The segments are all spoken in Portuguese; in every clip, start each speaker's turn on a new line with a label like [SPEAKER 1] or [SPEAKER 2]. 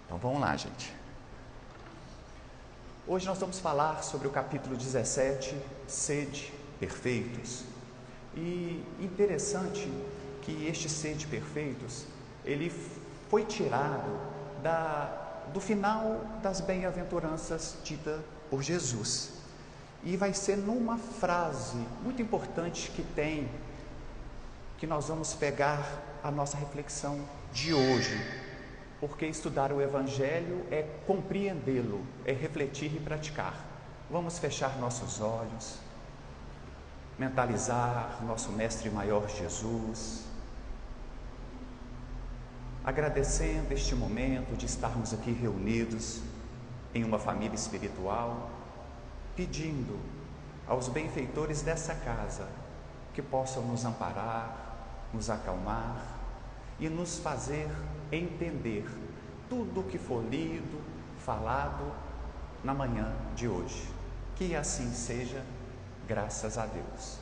[SPEAKER 1] Então vamos lá, gente. Hoje nós vamos falar sobre o capítulo 17, Sede Perfeitos. E interessante que este Sede Perfeitos, ele foi tirado do final das bem-aventuranças dita por Jesus. E vai ser numa frase muito importante que nós vamos pegar a nossa reflexão de hoje. Porque estudar o Evangelho é compreendê-lo, é refletir e praticar. Vamos fechar nossos olhos, mentalizar nosso Mestre Maior Jesus, agradecendo este momento de estarmos aqui reunidos em uma família espiritual, pedindo aos benfeitores dessa casa que possam nos amparar, nos acalmar e nos fazer entender tudo o que for lido, falado na manhã de hoje. Que assim seja, graças a Deus.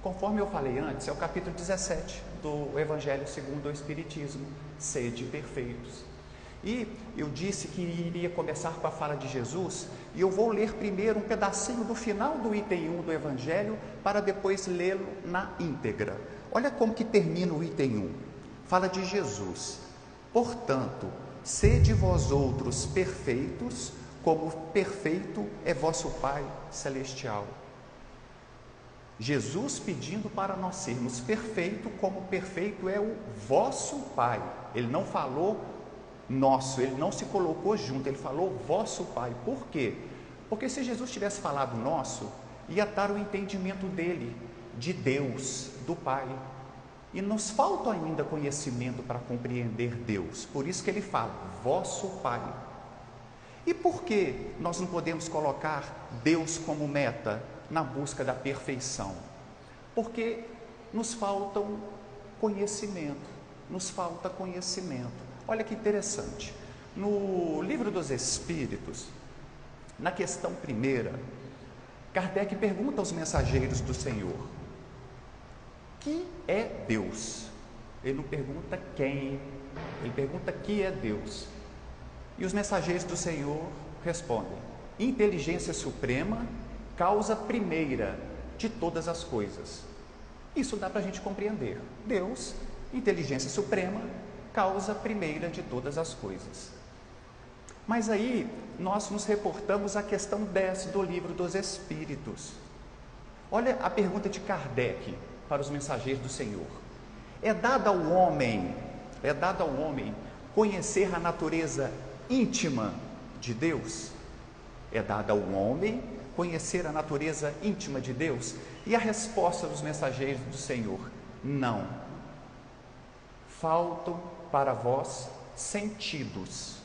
[SPEAKER 1] Conforme eu falei antes, é o capítulo 17 do Evangelho segundo o Espiritismo, Sede Perfeitos. E eu disse que iria começar com a fala de Jesus, e eu vou ler primeiro um pedacinho do final do item 1 do Evangelho, para depois lê-lo na íntegra. Olha como que termina o item 1. Fala de Jesus: portanto, sede vós outros perfeitos, como perfeito é vosso Pai Celestial. Jesus pedindo para nós sermos perfeitos, como perfeito é o vosso Pai. Ele não falou nosso, ele não se colocou junto, ele falou vosso Pai. Por quê? Porque se Jesus tivesse falado nosso, ia dar o entendimento dele, de Deus, do Pai. E nos falta ainda conhecimento para compreender Deus. Por isso que ele fala, vosso Pai. E por que nós não podemos colocar Deus como meta na busca da perfeição? Porque nos falta conhecimento. Olha que interessante. No Livro dos Espíritos, na questão 1, Kardec pergunta aos mensageiros do Senhor: que é Deus? Ele não pergunta quem, ele pergunta que é Deus. E os mensageiros do Senhor respondem: inteligência suprema, causa primeira de todas as coisas. Isso dá para a gente compreender. Deus, inteligência suprema, causa primeira de todas as coisas. Mas aí nós nos reportamos à questão 10 do Livro dos Espíritos. Olha a pergunta de Kardec para os mensageiros do Senhor: é dado ao homem conhecer a natureza íntima de Deus? É dado ao homem conhecer a natureza íntima de Deus? E a resposta dos mensageiros do Senhor: não. Faltam para vós sentidos.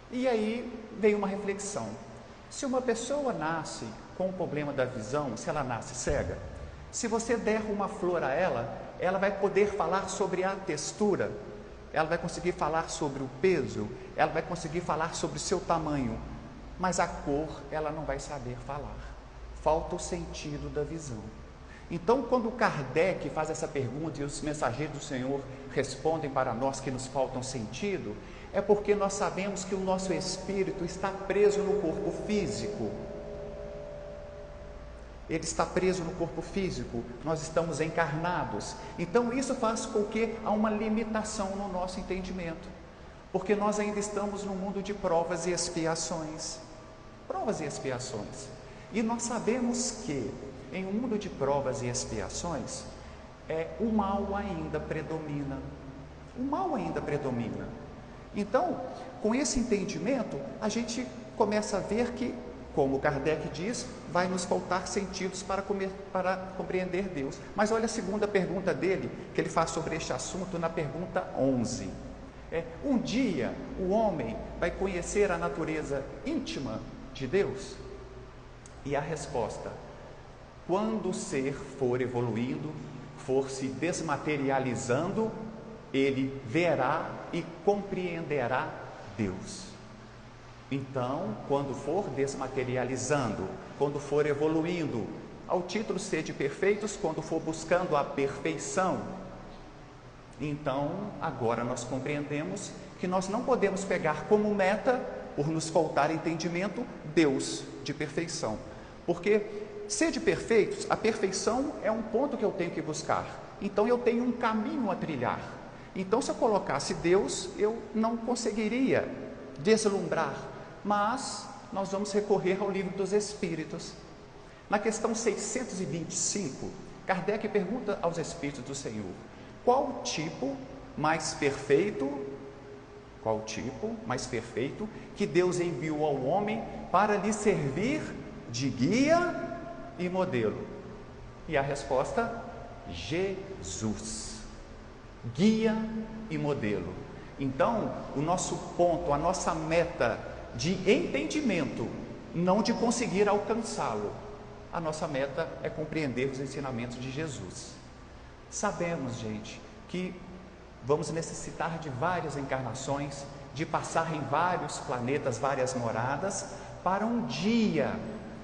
[SPEAKER 1] E aí veio uma reflexão. Se uma pessoa nasce com o problema da visão, se ela nasce cega, se você der uma flor a ela, ela vai poder falar sobre a textura, ela vai conseguir falar sobre o peso, ela vai conseguir falar sobre o seu tamanho, mas a cor ela não vai saber falar. Falta o sentido da visão. Então, quando Kardec faz essa pergunta e os mensageiros do Senhor respondem para nós que nos faltam sentido, é porque nós sabemos que o nosso espírito está preso no corpo físico. Ele está preso no corpo físico, nós estamos encarnados. Então isso faz com que há uma limitação no nosso entendimento, porque nós ainda estamos no mundo de provas e expiações. E nós sabemos que em um mundo de provas e expiações, o mal ainda predomina. Então, com esse entendimento, a gente começa a ver que, como Kardec diz, vai nos faltar sentidos para compreender Deus. Mas olha a segunda pergunta dele, que ele faz sobre este assunto na pergunta 11. Um dia o homem vai conhecer a natureza íntima de Deus? E a resposta: quando o ser for evoluindo, for se desmaterializando, ele verá e compreenderá Deus. Então, quando for desmaterializando, quando for evoluindo, ao título Sede Perfeitos, quando for buscando a perfeição, Então, agora nós compreendemos que nós não podemos pegar como meta, por nos faltar entendimento, Deus de perfeição. Porque ser de perfeitos, a perfeição é um ponto que eu tenho que buscar. Então eu tenho um caminho a trilhar. Então, se eu colocasse Deus, eu não conseguiria deslumbrar. Mas nós vamos recorrer ao Livro dos Espíritos. Na questão 625, Kardec pergunta aos Espíritos do Senhor: qual tipo mais perfeito que Deus enviou ao homem para lhe servir de guia e modelo? E a resposta: Jesus, guia e modelo. Então, o nosso ponto, a nossa meta de entendimento, não de conseguir alcançá-lo, a nossa meta é compreender os ensinamentos de Jesus. Sabemos, gente, que vamos necessitar de várias encarnações, de passar em vários planetas, várias moradas, para um dia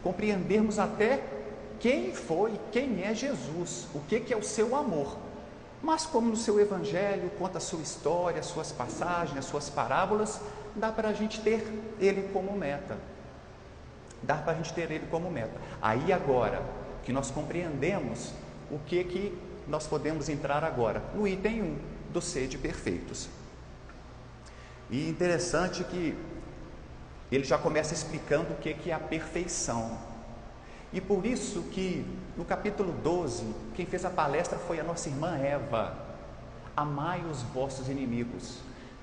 [SPEAKER 1] compreendermos até quem foi, quem é Jesus, o que é o seu amor. Mas como no seu Evangelho conta a sua história, as suas passagens, as suas parábolas, dá para a gente ter ele como meta. Aí agora que nós compreendemos o que nós podemos entrar agora no item 1 do Sede Perfeitos. E interessante que ele já começa explicando o que é a perfeição. E por isso que no capítulo 12, quem fez a palestra foi a nossa irmã Eva. Amai os vossos inimigos.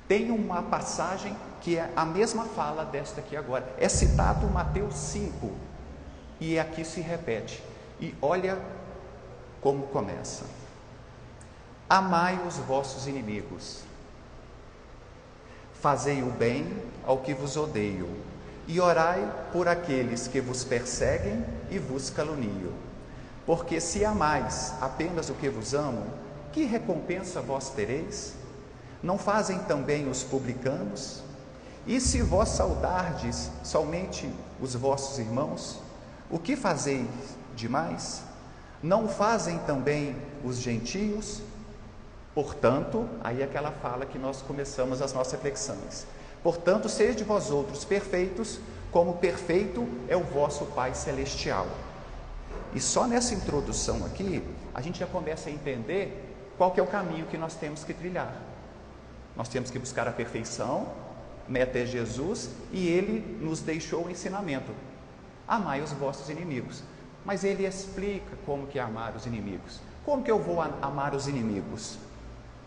[SPEAKER 1] Tem uma passagem que é a mesma fala desta aqui agora. É citado Mateus 5. E aqui se repete. E olha como começa: amai os vossos inimigos, fazei o bem ao que vos odeiam, e orai por aqueles que vos perseguem e vos caluniam. Porque se amais apenas o que vos amam, que recompensa vós tereis? Não fazem também os publicanos? E se vós saudardes somente os vossos irmãos, o que fazeis demais? Não fazem também os gentios? Portanto, aí é aquela fala que nós começamos as nossas reflexões. Portanto, sede vós outros perfeitos, como perfeito é o vosso Pai Celestial. E só nessa introdução aqui, a gente já começa a entender qual que é o caminho que nós temos que trilhar. Nós temos que buscar a perfeição, meta é Jesus, e Ele nos deixou o ensinamento: amai os vossos inimigos. Mas Ele explica como que é amar os inimigos. Como que eu vou amar os inimigos?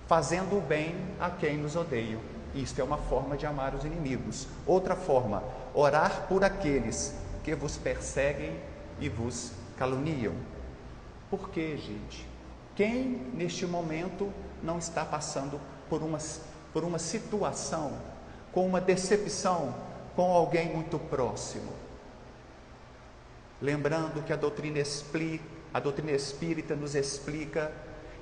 [SPEAKER 1] Fazendo o bem a quem nos odeia. Isto é uma forma de amar os inimigos. Outra forma, orar por aqueles que vos perseguem e vos caluniam. Por quê, gente? Quem neste momento não está passando por uma situação, com uma decepção com alguém muito próximo? Lembrando que a doutrina espírita nos explica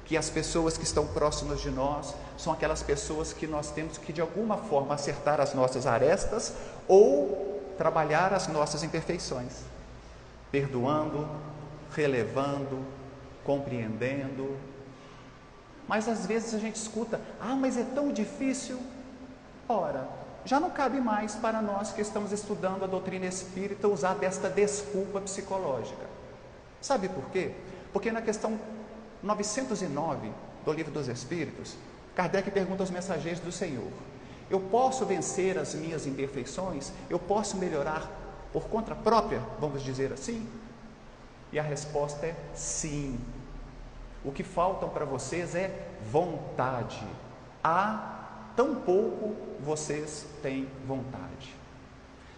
[SPEAKER 1] que as pessoas que estão próximas de nós são aquelas pessoas que nós temos que de alguma forma acertar as nossas arestas ou trabalhar as nossas imperfeições, perdoando, relevando, compreendendo. Mas às vezes a gente escuta: mas é tão difícil. Ora, já não cabe mais para nós que estamos estudando a doutrina espírita usar desta desculpa psicológica. Sabe por quê? Porque na questão 909 do Livro dos Espíritos, Kardec pergunta aos mensageiros do Senhor: eu posso vencer as minhas imperfeições? Eu posso melhorar por conta própria, vamos dizer assim? E a resposta é sim. O que faltam para vocês é vontade. Tão pouco vocês têm vontade.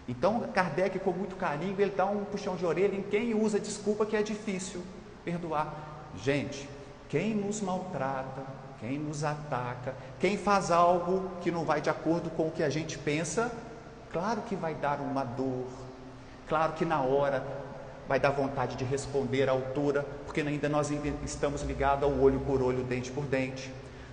[SPEAKER 1] Então Kardec, com muito carinho, ele dá um puxão de orelha em quem usa desculpa que é difícil perdoar. Gente, quem nos maltrata, quem nos ataca, quem faz algo que não vai de acordo com o que a gente pensa, claro que vai dar uma dor, claro que na hora vai dar vontade de responder à altura, porque ainda nós estamos ligados ao olho por olho, dente por dente.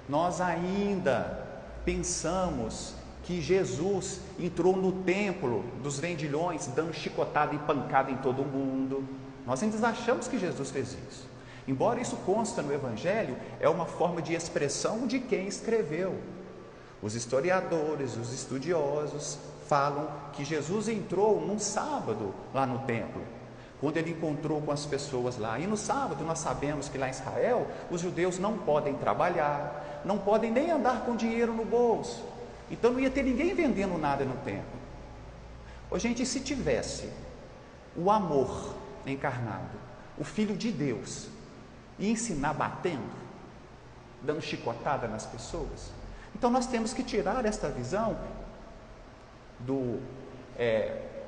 [SPEAKER 1] Nós ainda pensamos que Jesus entrou no templo dos vendilhões dando chicotada e pancada em todo mundo. Nós ainda achamos que Jesus fez isso. Embora isso consta no Evangelho, é uma forma de expressão de quem escreveu. Os historiadores, os estudiosos falam que Jesus entrou num sábado lá no templo, quando ele encontrou com as pessoas lá. E no sábado nós sabemos que lá em Israel os judeus não podem trabalhar, não podem nem andar com dinheiro no bolso. Então não ia ter ninguém vendendo nada no templo. Ô, gente, se tivesse o amor encarnado, o Filho de Deus, e ensinar batendo, dando chicotada nas pessoas, então nós temos que tirar esta visão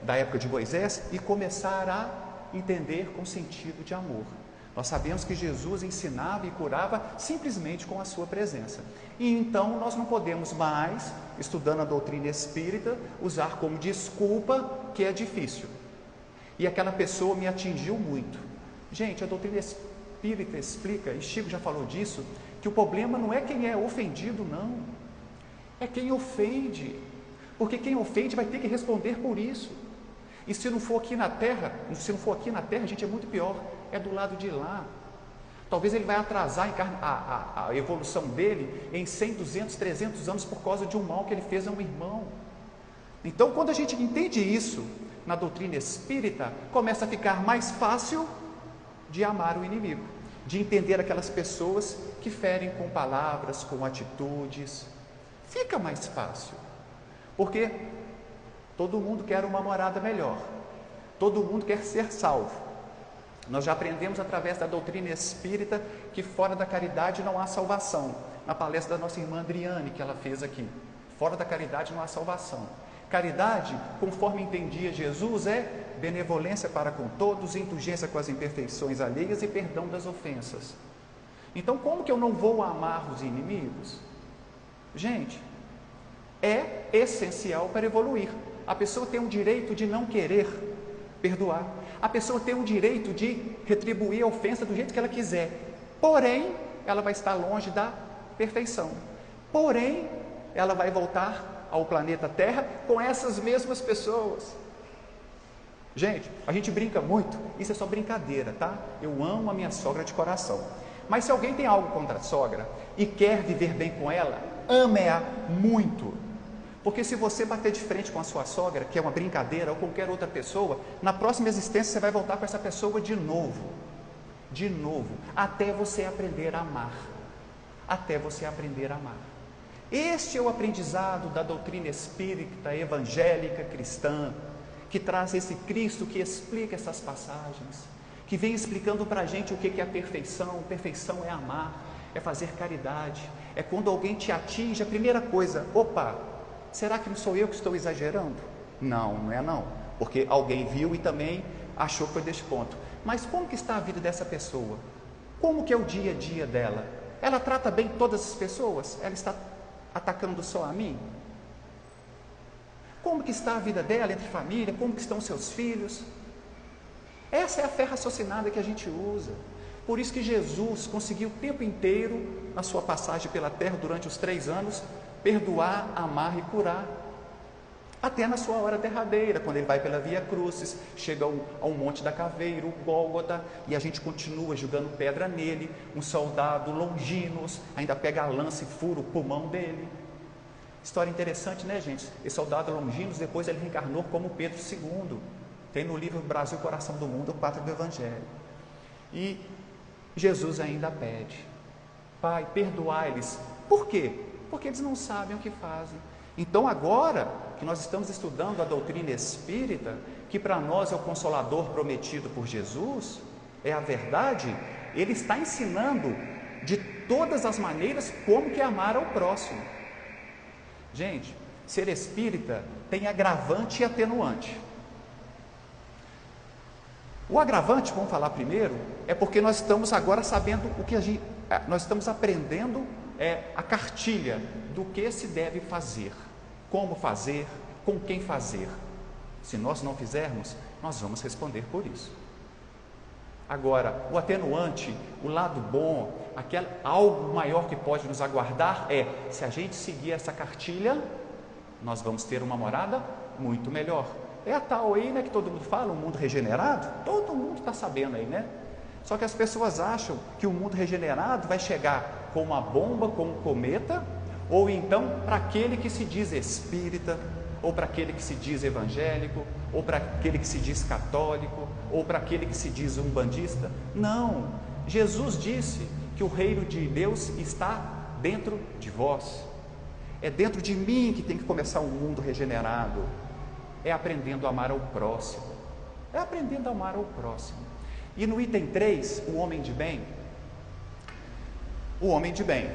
[SPEAKER 1] da época de Moisés e começar a entender com sentido de amor. Nós sabemos que Jesus ensinava e curava simplesmente com a sua presença. E então nós não podemos mais, estudando a doutrina espírita, usar como desculpa que é difícil. E aquela pessoa me atingiu muito. Gente, a doutrina espírita explica, e Chico já falou disso, que o problema não é quem é ofendido, não. É quem ofende. Porque quem ofende vai ter que responder por isso. E se não for aqui na Terra, gente, é muito pior, é do lado de lá. Talvez ele vai atrasar a evolução dele em 100, 200, 300 anos por causa de um mal que ele fez a um irmão. Então, quando a gente entende isso na doutrina espírita, começa a ficar mais fácil de amar o inimigo, de entender aquelas pessoas que ferem com palavras, com atitudes. Fica mais fácil, porque todo mundo quer uma morada melhor, todo mundo quer ser salvo. Nós já aprendemos através da doutrina espírita que fora da caridade não há salvação. Na palestra da nossa irmã Adriane, que ela fez aqui, fora da caridade não há salvação. Caridade, conforme entendia Jesus, é benevolência para com todos, indulgência com as imperfeições alheias e perdão das ofensas. Então, como que eu não vou amar os inimigos? Gente, é essencial para evoluir. A pessoa tem o direito de não querer perdoar. A pessoa tem o direito de retribuir a ofensa do jeito que ela quiser. Porém, ela vai estar longe da perfeição. Porém, ela vai voltar ao planeta Terra com essas mesmas pessoas. Gente, a gente brinca muito, isso é só brincadeira, tá? Eu amo a minha sogra de coração. Mas se alguém tem algo contra a sogra e quer viver bem com ela, ame-a muito. Porque se você bater de frente com a sua sogra, que é uma brincadeira, ou qualquer outra pessoa, na próxima existência você vai voltar com essa pessoa de novo, até você aprender a amar. Até você aprender a amar. Este é o aprendizado da doutrina espírita, evangélica, cristã, que traz esse Cristo que explica essas passagens, que vem explicando para a gente o que é a perfeição. Perfeição é amar, é fazer caridade, é quando alguém te atinge, a primeira coisa, opa, será que não sou eu que estou exagerando? Não, não é não, porque alguém viu e também achou que foi deste ponto. Mas como que está a vida dessa pessoa? Como que é o dia a dia dela? Ela trata bem todas as pessoas? Ela está atacando só a mim? Como que está a vida dela entre família? Como que estão seus filhos? Essa é a fé raciocinada que a gente usa. Por isso que Jesus conseguiu o tempo inteiro, na sua passagem pela terra durante os 3 anos, perdoar, amar e curar. Até na sua hora derradeira, quando ele vai pela Via Crucis, chega ao Monte da Caveira, o Gólgota, e a gente continua jogando pedra nele. Um soldado Longinos ainda pega a lança e fura o pulmão dele. História interessante, né, gente? Esse soldado Longinos, depois ele reencarnou como Pedro II. Tem no livro Brasil, Coração do Mundo, o Pátria do Evangelho. E Jesus ainda pede: Pai, perdoai-lhes. Por quê? Porque eles não sabem o que fazem. Então agora que nós estamos estudando a doutrina espírita, que para nós é o Consolador prometido por Jesus, é a verdade, ele está ensinando de todas as maneiras como que amar ao próximo. Gente, ser espírita tem agravante e atenuante. O agravante, vamos falar primeiro, é porque nós estamos agora sabendo o que nós estamos aprendendo a cartilha do que se deve fazer, como fazer, com quem fazer. Se nós não fizermos, nós vamos responder por isso. Agora, o atenuante, o lado bom, algo maior que pode nos aguardar é, se a gente seguir essa cartilha, nós vamos ter uma morada muito melhor. É a tal aí, né, que todo mundo fala, um mundo regenerado. Todo mundo está sabendo aí, né? Só que as pessoas acham que o mundo regenerado vai chegar com uma bomba, com um cometa, ou então para aquele que se diz espírita, ou para aquele que se diz evangélico, ou para aquele que se diz católico, ou para aquele que se diz umbandista. Não, Jesus disse que o reino de Deus está dentro de vós. É dentro de mim que tem que começar um mundo regenerado. É aprendendo a amar ao próximo. É aprendendo a amar ao próximo. E no item 3, o homem de bem. O homem de bem.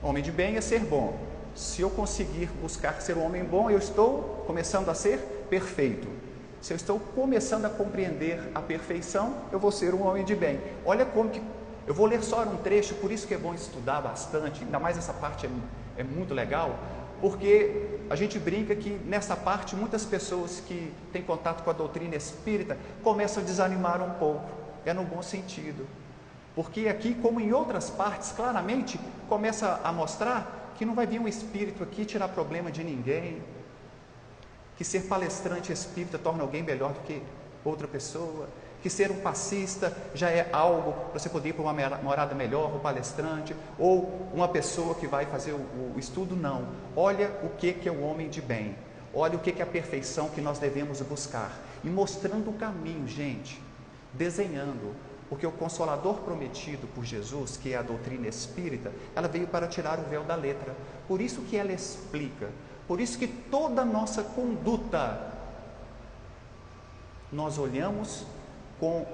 [SPEAKER 1] O homem de bem é ser bom. Se eu conseguir buscar ser um homem bom, eu estou começando a ser perfeito. Se eu estou começando a compreender a perfeição, eu vou ser um homem de bem. Olha como que... Eu vou ler só um trecho, por isso que é bom estudar bastante, ainda mais essa parte é muito legal, porque a gente brinca que nessa parte muitas pessoas que têm contato com a doutrina espírita começam a desanimar um pouco, é no bom sentido, porque aqui, como em outras partes, claramente começa a mostrar que não vai vir um espírito aqui tirar problema de ninguém, que ser palestrante espírita torna alguém melhor do que outra pessoa, que ser um passista já é algo para você poder ir para uma morada melhor, o palestrante, ou uma pessoa que vai fazer o estudo. Não, olha o que é o homem de bem, olha o que é a perfeição que nós devemos buscar, e mostrando o caminho, gente, desenhando, porque o Consolador prometido por Jesus, que é a doutrina espírita, ela veio para tirar o véu da letra, por isso que ela explica, por isso que toda a nossa conduta, nós olhamos com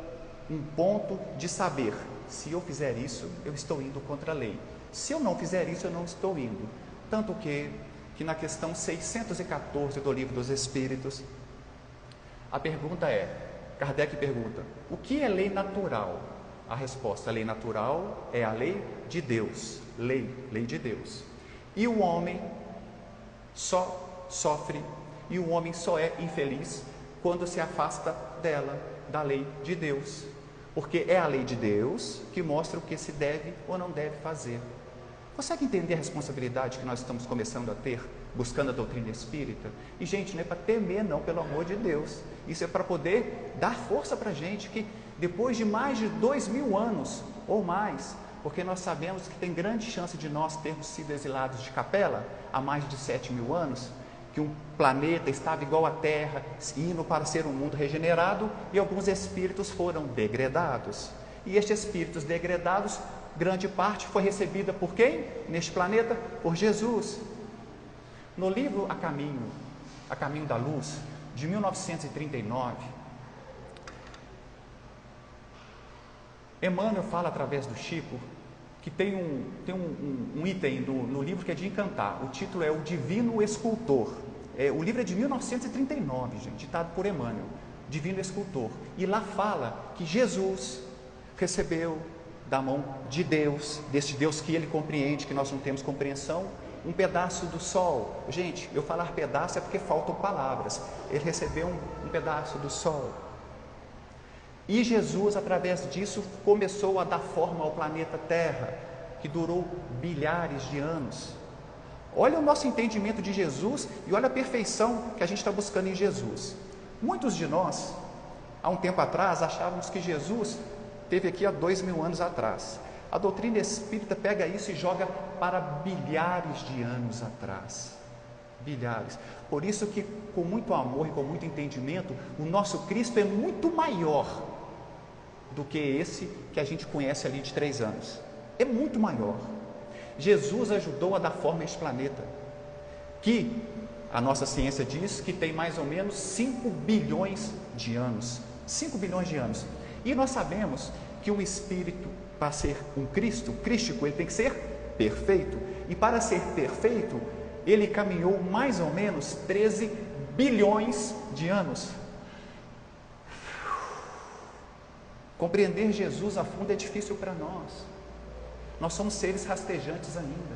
[SPEAKER 1] um ponto de saber, se eu fizer isso, eu estou indo contra a lei, se eu não fizer isso, eu não estou indo. Tanto que na questão 614 do Livro dos Espíritos, a pergunta é, Kardec pergunta, o que é lei natural? A resposta, a lei natural é a lei de Deus, lei de Deus. E o homem só sofre, e o homem só é infeliz quando se afasta dela, da lei de Deus, porque é a lei de Deus que mostra o que se deve ou não deve fazer. Consegue entender a responsabilidade que nós estamos começando a ter, buscando a doutrina espírita? E gente, não é para temer não, pelo amor de Deus, isso é para poder dar força para a gente, que depois de mais de 2000 anos ou mais, porque nós sabemos que tem grande chance de nós termos sido exilados de Capela há mais de 7000 anos, que um planeta estava igual à Terra, indo para ser um mundo regenerado, e alguns espíritos foram degradados. E estes espíritos degradados, grande parte foi recebida por quem? Neste planeta? Por Jesus. No livro A Caminho da Luz, de 1939, Emmanuel fala através do Chico, que tem um item no livro que é de encantar. O título é O Divino Escultor. O livro é de 1939, gente, ditado por Emmanuel, Divino Escultor. E lá fala que Jesus recebeu da mão de Deus, deste Deus que ele compreende, que nós não temos compreensão, um pedaço do sol. Gente, eu falar pedaço é porque faltam palavras. Ele recebeu um pedaço do sol. E Jesus, através disso, começou a dar forma ao planeta Terra, que durou bilhares de anos. Olha o nosso entendimento de Jesus e olha a perfeição que a gente está buscando em Jesus. Muitos de nós, há um tempo atrás, achávamos que Jesus esteve aqui há 2000 anos atrás. A doutrina espírita pega isso e joga para bilhares de anos atrás. Bilhares. Por isso que, com muito amor e com muito entendimento, o nosso Cristo é muito maior do que esse que a gente conhece ali de 3 anos. É muito maior. Jesus ajudou a dar forma a este planeta, que a nossa ciência diz que tem mais ou menos 5 bilhões de anos. 5 bilhões de anos. E nós sabemos que um espírito, para ser um Cristo, crístico, ele tem que ser perfeito. E para ser perfeito, ele caminhou mais ou menos 13 bilhões de anos. Compreender Jesus a fundo é difícil para nós. Nós somos seres rastejantes ainda.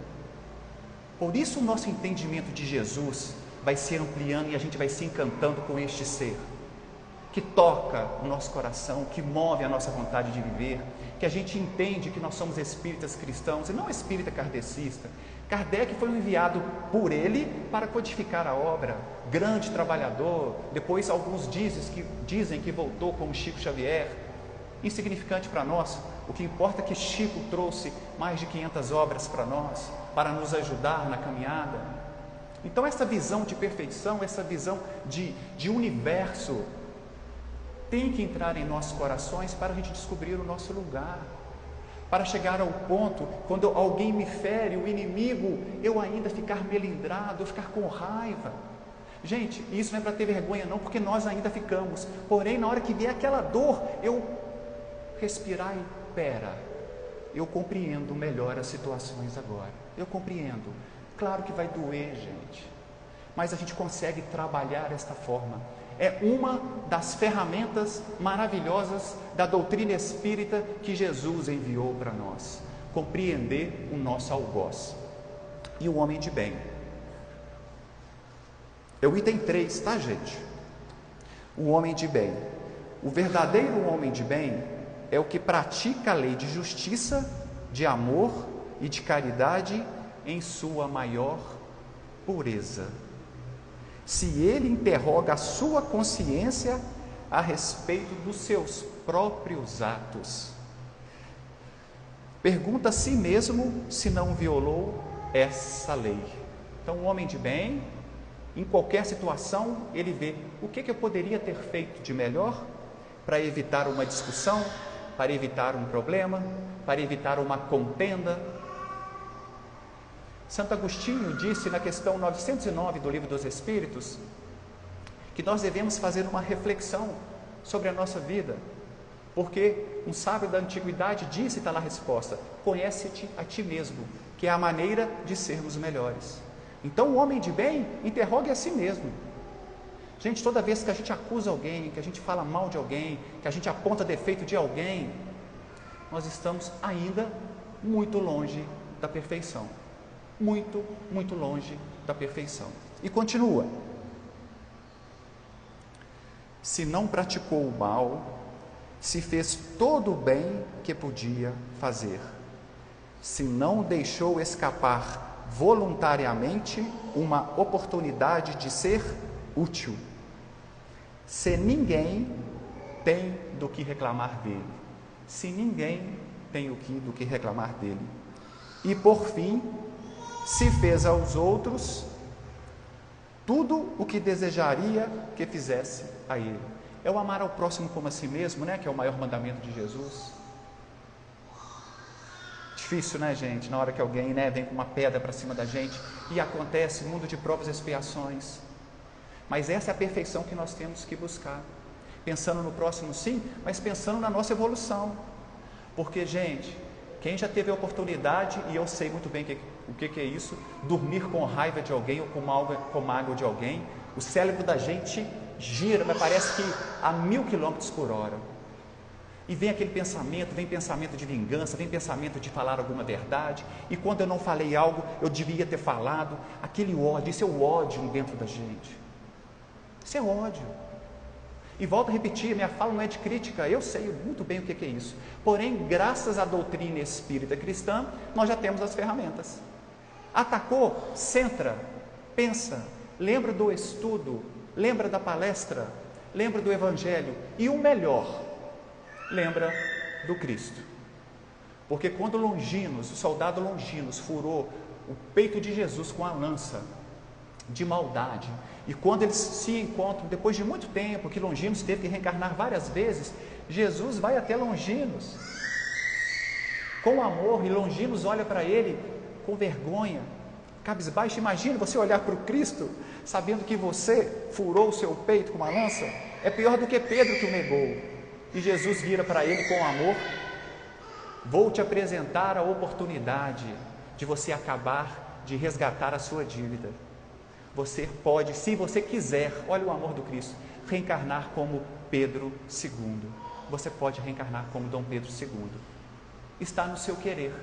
[SPEAKER 1] Por isso o nosso entendimento de Jesus vai se ampliando e a gente vai se encantando com este ser, que toca o nosso coração, que move a nossa vontade de viver, que a gente entende que nós somos espíritas cristãos e não espírita kardecista. Kardec foi enviado por ele para codificar a obra, grande trabalhador. Depois alguns dizem que voltou como Chico Xavier, insignificante para nós. O que importa é que Chico trouxe mais de 500 obras para nós, para nos ajudar na caminhada. Então essa visão de perfeição, essa visão de universo, tem que entrar em nossos corações para a gente descobrir o nosso lugar, para chegar ao ponto, quando alguém me fere, o inimigo, eu ainda ficar melindrado, eu ficar com raiva. Gente, isso não é para ter vergonha não, porque nós ainda ficamos. Porém, na hora que vier aquela dor, eu respirar e pera, eu compreendo melhor as situações agora. Eu compreendo. Claro que vai doer, gente, mas a gente consegue trabalhar desta forma. É uma das ferramentas maravilhosas da doutrina espírita que Jesus enviou para nós. Compreender o nosso algoz. E o homem de bem. É o item 3, tá, gente? O homem de bem. O verdadeiro homem de bem é o que pratica a lei de justiça, de amor e de caridade em sua maior pureza. Se ele interroga a sua consciência a respeito dos seus próprios atos, pergunta a si mesmo se não violou essa lei. Então, o homem de bem, em qualquer situação, ele vê o que eu poderia ter feito de melhor para evitar uma discussão, para evitar um problema, para evitar uma contenda. Santo Agostinho disse na questão 909 do Livro dos Espíritos que nós devemos fazer uma reflexão sobre a nossa vida, porque um sábio da antiguidade disse, está lá a resposta: conhece-te a ti mesmo, que é a maneira de sermos melhores. Então o homem de bem interrogue a si mesmo. Gente, toda vez que a gente acusa alguém, que a gente fala mal de alguém, que a gente aponta defeito de alguém, nós estamos ainda muito longe da perfeição. Muito, muito longe da perfeição. E continua: se não praticou o mal, se fez todo o bem que podia fazer, se não deixou escapar voluntariamente uma oportunidade de ser útil, se ninguém tem do que reclamar dele, se ninguém tem do que reclamar dele, e por fim, se fez aos outros tudo o que desejaria que fizesse a ele. É o amar ao próximo como a si mesmo, né? Que é o maior mandamento de Jesus. Difícil, né, gente? Na hora que alguém, né, vem com uma pedra para cima da gente e acontece mundo de provas e expiações. Mas essa é a perfeição que nós temos que buscar. Pensando no próximo, sim, mas pensando na nossa evolução. Porque, gente, quem já teve a oportunidade, e eu sei muito bem o que é isso, dormir com raiva de alguém ou com mágoa de alguém, o cérebro da gente gira, mas parece que a 1000 km/h. E vem aquele pensamento, vem pensamento de vingança, vem pensamento de falar alguma verdade, e quando eu não falei algo, eu devia ter falado, aquele ódio, isso é o ódio dentro da gente. Isso é ódio. E volto a repetir, minha fala não é de crítica, eu sei muito bem o que é isso. Porém, graças à doutrina espírita cristã, nós já temos as ferramentas. Atacou, centra, pensa, lembra do estudo, lembra da palestra, lembra do evangelho, e o melhor, lembra do Cristo. Porque quando Longinos, o soldado Longinos, furou o peito de Jesus com a lança de maldade, e quando eles se encontram, depois de muito tempo, que Longinos teve que reencarnar várias vezes, Jesus vai até Longinos com amor, e Longinos olha para ele com vergonha, cabisbaixo. Imagina você olhar para o Cristo, sabendo que você furou o seu peito com uma lança. É pior do que Pedro que o negou. E Jesus vira para ele com amor: vou te apresentar a oportunidade de você acabar de resgatar a sua dívida. Você pode, se você quiser, olha o amor do Cristo, reencarnar como Pedro II. Você pode reencarnar como Dom Pedro II. Está no seu querer.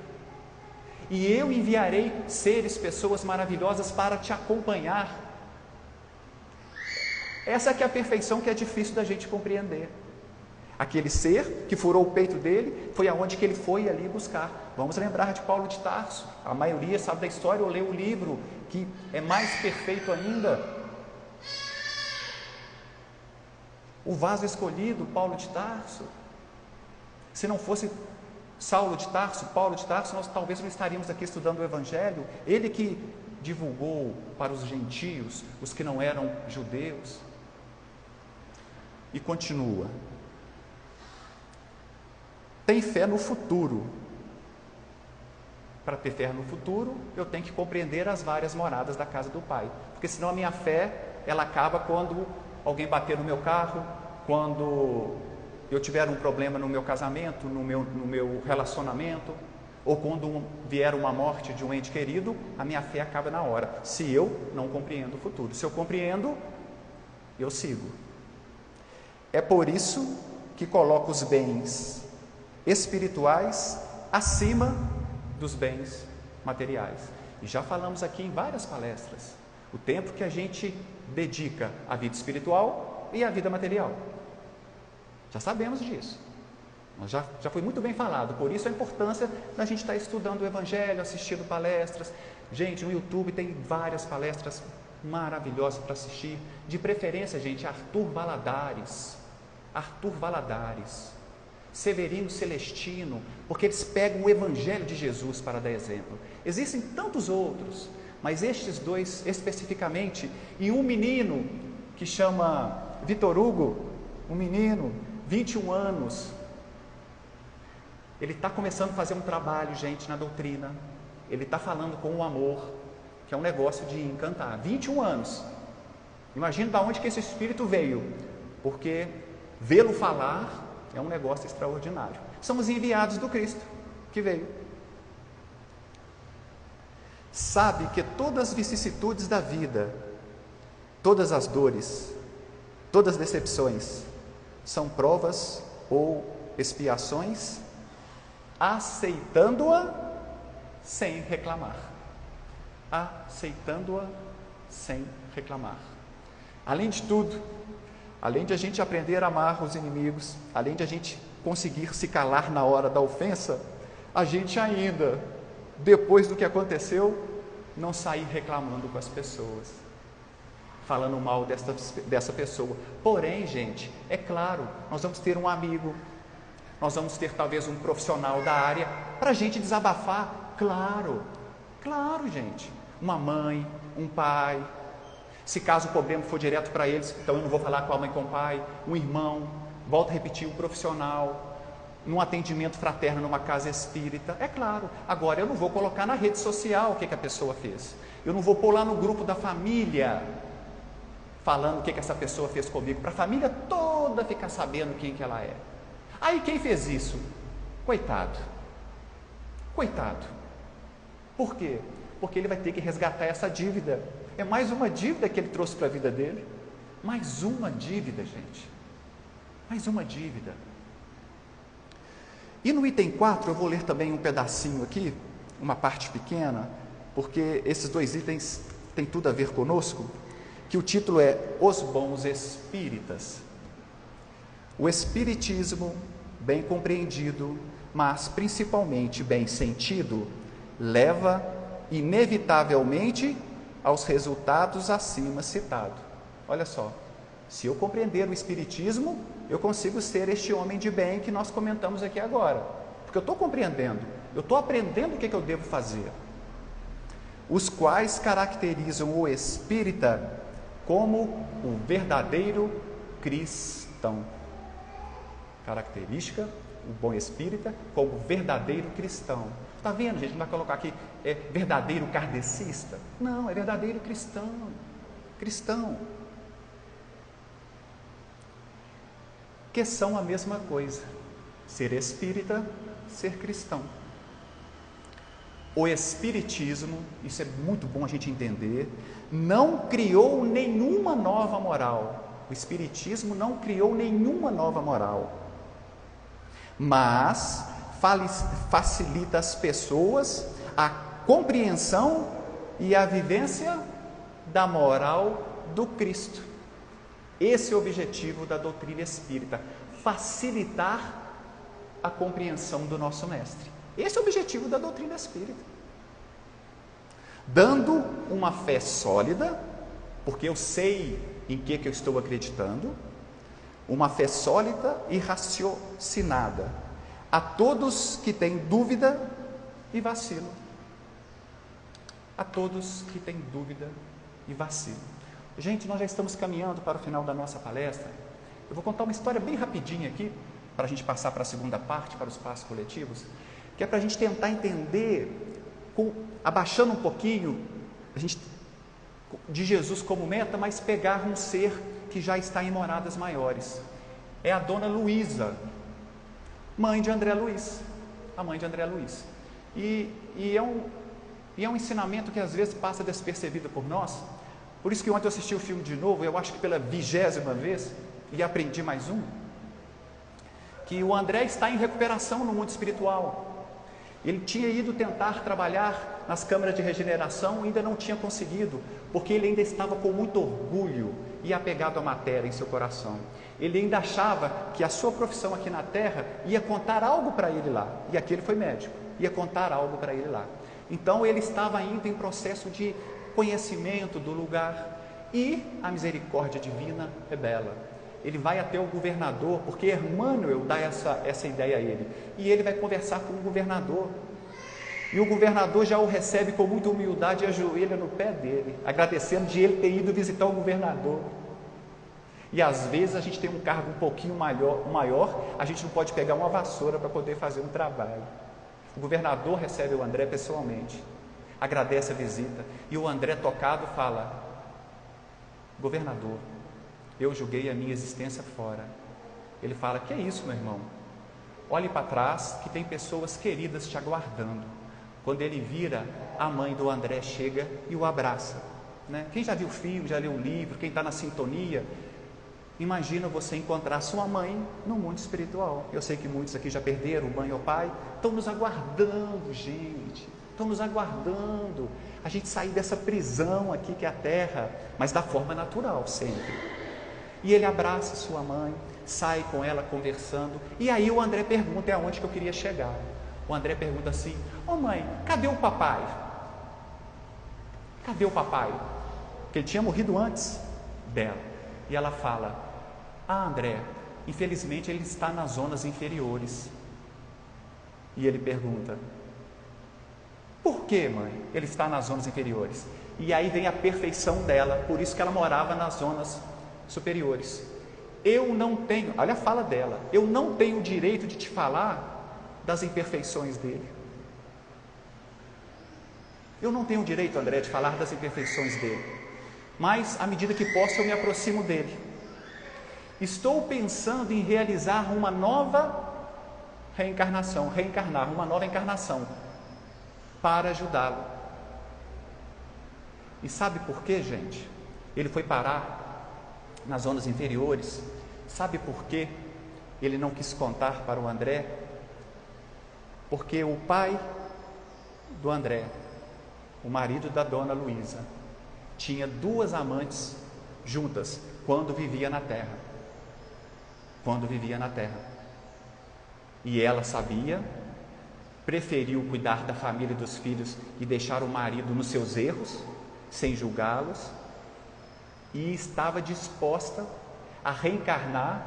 [SPEAKER 1] E eu enviarei seres, pessoas maravilhosas para te acompanhar. Essa que é a perfeição que é difícil da gente compreender. Aquele ser que furou o peito dele, foi aonde que ele foi ali buscar. Vamos lembrar de Paulo de Tarso. A maioria sabe da história ou leu o livro, que é mais perfeito ainda. O vaso escolhido, Paulo de Tarso. Se não fosse Saulo de Tarso, Paulo de Tarso, nós talvez não estaríamos aqui estudando o Evangelho. Ele que divulgou para os gentios, os que não eram judeus. E continua: tem fé no futuro. Para ter fé no futuro, eu tenho que compreender as várias moradas da casa do Pai, porque senão a minha fé, ela acaba quando alguém bater no meu carro, quando eu tiver um problema no meu casamento, no meu relacionamento, ou quando vier uma morte de um ente querido, a minha fé acaba na hora, se eu não compreendo o futuro. Se eu compreendo, eu sigo. É por isso que coloco os bens espirituais acima dos bens materiais. E já falamos aqui em várias palestras, o tempo que a gente dedica à vida espiritual e à vida material. Já sabemos disso. Já foi muito bem falado, por isso a importância da gente estar estudando o Evangelho, assistindo palestras. Gente, no YouTube tem várias palestras maravilhosas para assistir. De preferência, gente, Arthur Valadares, Severino Celestino, porque eles pegam o Evangelho de Jesus para dar exemplo. Existem tantos outros, mas estes dois especificamente, e um menino que chama Vitor Hugo, um menino, 21 anos, ele está começando a fazer um trabalho, gente, na doutrina. Ele está falando com o amor, que é um negócio de encantar. 21 anos. Imagina de onde que esse espírito veio, porque vê-lo falar é um negócio extraordinário. São os enviados do Cristo que veio. Sabe que todas as vicissitudes da vida, todas as dores, todas as decepções, são provas ou expiações, aceitando-a sem reclamar. Aceitando-a sem reclamar. Além de tudo, além de a gente aprender a amar os inimigos, além de a gente conseguir se calar na hora da ofensa, a gente ainda, depois do que aconteceu, não sair reclamando com as pessoas, falando mal dessa pessoa. Porém, gente, é claro, nós vamos ter um amigo, nós vamos ter talvez um profissional da área para a gente desabafar. Claro, gente, uma mãe, um pai. Se caso o problema for direto para eles, então eu não vou falar com a mãe, com o pai, um irmão, volto a repetir, um profissional, num atendimento fraterno numa casa espírita. É claro, agora eu não vou colocar na rede social o que a pessoa fez, eu não vou pôr lá no grupo da família falando o que essa pessoa fez comigo, para a família toda ficar sabendo quem que ela é. Aí quem fez isso? Coitado. Por quê? Porque ele vai ter que resgatar essa dívida. É mais uma dívida que ele trouxe para a vida dele. Mais uma dívida, gente. Mais uma dívida. E no item 4, eu vou ler também um pedacinho aqui, uma parte pequena, porque esses dois itens têm tudo a ver conosco, que o título é Os Bons Espíritas. O Espiritismo, bem compreendido, mas principalmente bem sentido, leva inevitavelmente aos resultados acima citados. Olha só, se eu compreender o Espiritismo, eu consigo ser este homem de bem que nós comentamos aqui agora, porque eu estou compreendendo, eu estou aprendendo o que eu devo fazer. Os quais caracterizam o espírita como o verdadeiro cristão. Característica, o bom espírita como verdadeiro cristão. Está vendo, gente? Não vai colocar aqui verdadeiro kardecista. Não, é verdadeiro cristão. Cristão. Que são a mesma coisa. Ser espírita, ser cristão. O Espiritismo, isso é muito bom a gente entender, não criou nenhuma nova moral. O Espiritismo não criou nenhuma nova moral, mas facilita às pessoas a compreensão e a vivência da moral do Cristo. Esse é o objetivo da doutrina espírita, facilitar a compreensão do nosso mestre. Esse é o objetivo da doutrina espírita. Dando uma fé sólida, porque eu sei em que eu estou acreditando, uma fé sólida e raciocinada, a todos que têm dúvida e vacilo. A todos que têm dúvida e vacilo. Gente, nós já estamos caminhando para o final da nossa palestra. Eu vou contar uma história bem rapidinha aqui, para a gente passar para a segunda parte, para os passos coletivos, que é para a gente tentar entender, abaixando um pouquinho, de Jesus como meta, mas pegar um ser que já está em moradas maiores. É a dona Luísa, mãe de André Luiz, a mãe de André Luiz. E é um ensinamento que às vezes passa despercebido por nós. Por isso que ontem eu assisti o filme de novo, eu acho que pela 20ª vez, e aprendi mais um, que o André está em recuperação no mundo espiritual. Ele tinha ido tentar trabalhar nas câmaras de regeneração e ainda não tinha conseguido, porque ele ainda estava com muito orgulho e apegado à matéria em seu coração. Ele ainda achava que a sua profissão aqui na Terra ia contar algo para ele lá, e aqui ele foi médico, ia contar algo para ele lá. Então ele estava ainda em processo de conhecimento do lugar, e a misericórdia divina é bela. Ele vai até o governador, porque Emmanuel dá essa ideia a ele, e ele vai conversar com o governador, e o governador já o recebe com muita humildade e ajoelha no pé dele, agradecendo de ele ter ido visitar o governador. E às vezes a gente tem um cargo um pouquinho maior, a gente não pode pegar uma vassoura para poder fazer um trabalho. O governador recebe o André pessoalmente, agradece a visita, e o André, tocado, fala: governador, eu julguei a minha existência fora. Ele fala: que é isso, meu irmão? Olhe para trás, que tem pessoas queridas te aguardando. Quando ele vira, a mãe do André chega e o abraça, né? Quem já viu o filme, já leu o livro, quem está na sintonia, imagina você encontrar sua mãe no mundo espiritual. Eu sei que muitos aqui já perderam mãe ou pai, estão nos aguardando, gente, estão nos aguardando, a gente sair dessa prisão aqui que é a Terra, mas da forma natural sempre. E ele abraça sua mãe, sai com ela conversando, e aí o André pergunta, é aonde que eu queria chegar. O André pergunta assim: ô mãe, cadê o papai? Cadê o papai? Porque ele tinha morrido antes dela. E ela fala: ah, André, infelizmente ele está nas zonas inferiores. E ele pergunta: por que, mãe, ele está nas zonas inferiores? E aí vem a perfeição dela, por isso que ela morava nas zonas superiores. Eu não tenho, olha a fala dela, eu não tenho o direito de te falar das imperfeições dele. Eu não tenho o direito, André, de falar das imperfeições dele, mas à medida que posso eu me aproximo dele. Estou pensando em realizar uma nova reencarnar uma nova encarnação para ajudá-lo. E sabe por quê, gente? Ele foi parar nas zonas inferiores. Sabe por quê ele não quis contar para o André? Porque o pai do André, o marido da dona Luísa, tinha 2 amantes juntas quando vivia na Terra. E ela sabia, preferiu cuidar da família e dos filhos e deixar o marido nos seus erros, sem julgá-los, e estava disposta a reencarnar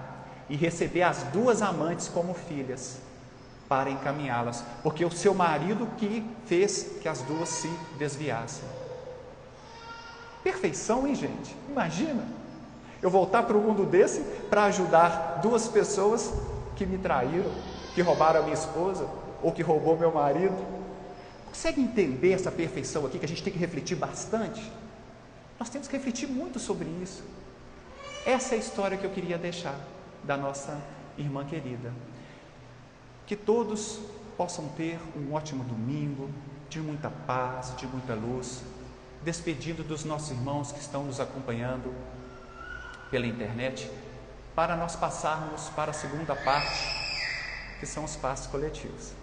[SPEAKER 1] e receber as 2 amantes como filhas, para encaminhá-las, porque o seu marido que fez que as 2 se desviassem. Perfeição, hein, gente? Imagina eu voltar para um mundo desse para ajudar 2 pessoas que me traíram, que roubaram a minha esposa, ou que roubou meu marido. Consegue entender essa perfeição aqui, que a gente tem que refletir bastante? Nós temos que refletir muito sobre isso. Essa é a história que eu queria deixar da nossa irmã querida. Que todos possam ter um ótimo domingo, de muita paz, de muita luz, despedindo dos nossos irmãos que estão nos acompanhando pela internet, para nós passarmos para a segunda parte, que são os passos coletivos.